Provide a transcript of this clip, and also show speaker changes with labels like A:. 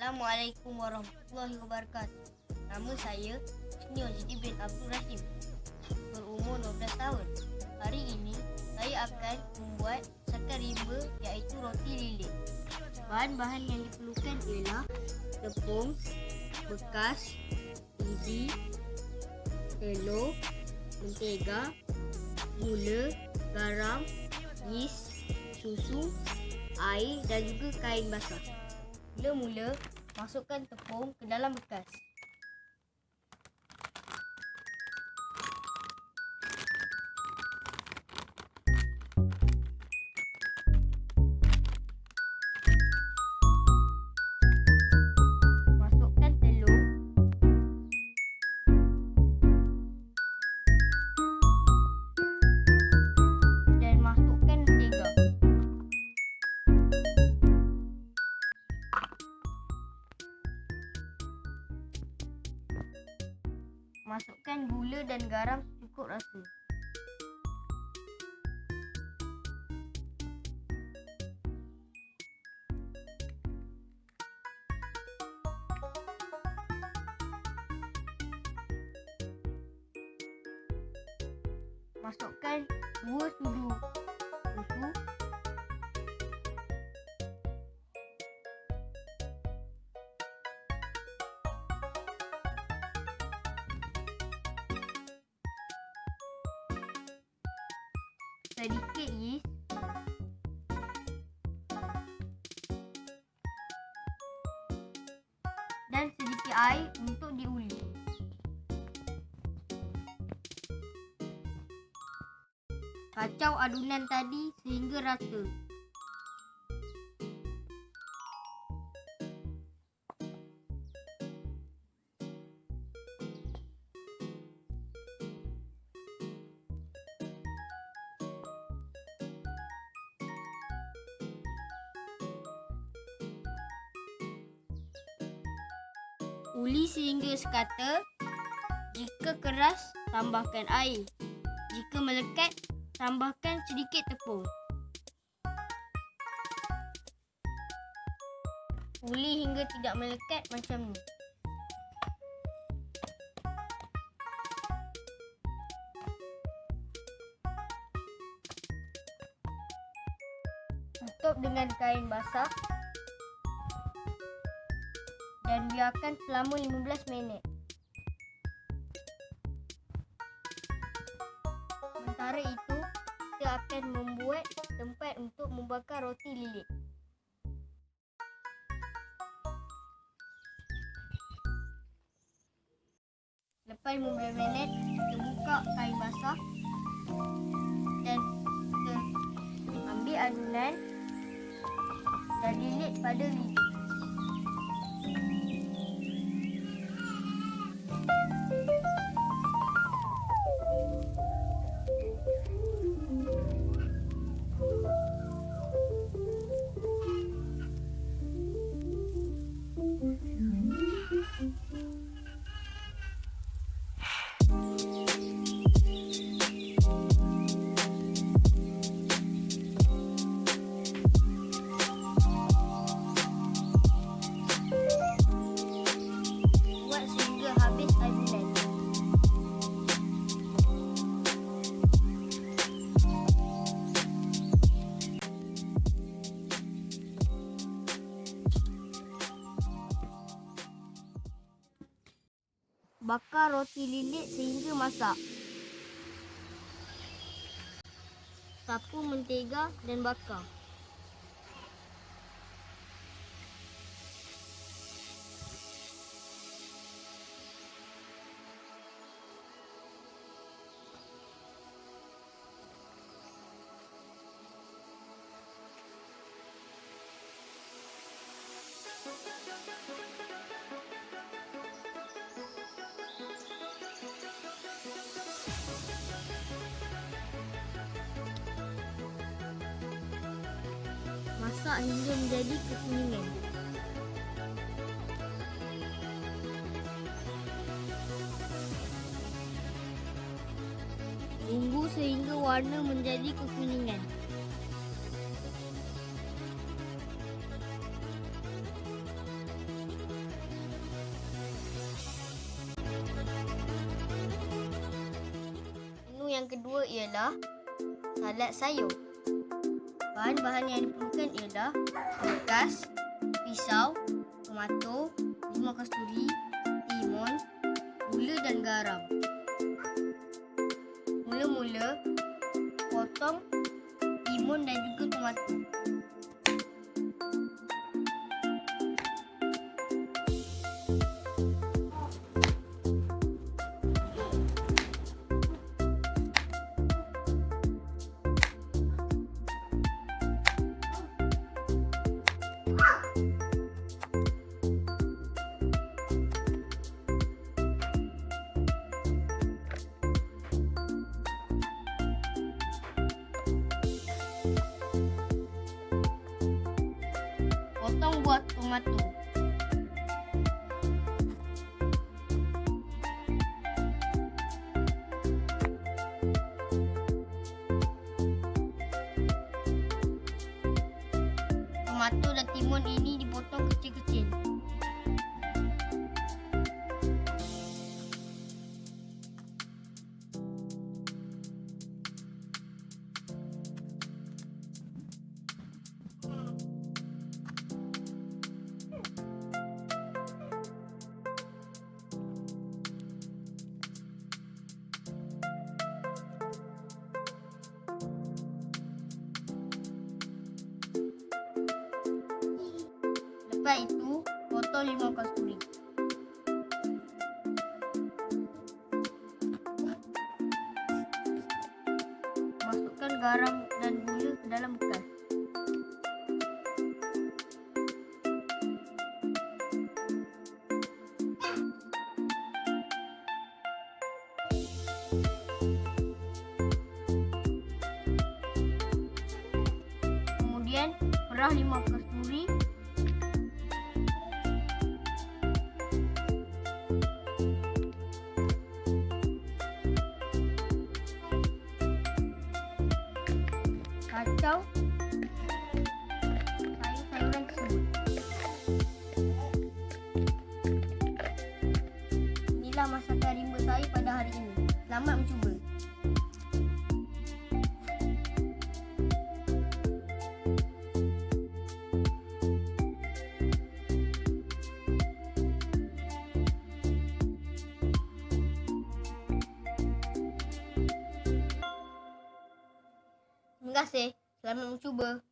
A: Assalamualaikum warahmatullahi wabarakatuh. Nama saya Senior Jadi bin Abdul Rahim, berumur 12 tahun. Hari ini saya akan membuat masakan rimba iaitu roti lilit. Bahan-bahan yang diperlukan ialah tepung bekas, biji, telur, mentega, gula, garam, yis, susu, air dan juga kain basah. Mula-mula masukkan tepung ke dalam bekas. Masukkan telur. Dan masukkan mentega. Masukkan gula dan garam secukup rasa. Masukkan 2 sudu susu. Sedikit yis. Dan sedikit air untuk diuli. Kacau adunan tadi sehingga rata. Uli sehingga sekata. Jika keras, tambahkan air. Jika melekat, tambahkan sedikit tepung. Uli hingga tidak melekat macam ni. Tutup dengan kain basah. Dan biarkan selama 15 minit. Sementara itu, kita akan membuat tempat untuk membakar roti lilit. Lepas 15 minit, kita buka kain basah dan kita ambil adunan dan lilit pada lilit. Bakar roti lilit sehingga masak. Sapu mentega dan bakar. Masak hingga menjadi kekuningan. Tunggu sehingga warna menjadi kekuningan. kedua ialah salad sayur. Bahan-bahan yang diperlukan ialah bekas, pisau, tomato, limau kasturi, timun, gula dan garam. Mula-mula, potong timun dan juga tomato. Potong buah tomato. Tomato dan timun ini dipotong kecil-kecil. Lepas itu, potong limau kasturi. Masukkan garam dan gula ke dalam bekas. Kemudian, perah limau kasturi. Kacau sayur-sayuran tersebut. Inilah masakan rimba saya pada hari ini. Selamat mencuba. Terima kasih. Selamat mencuba.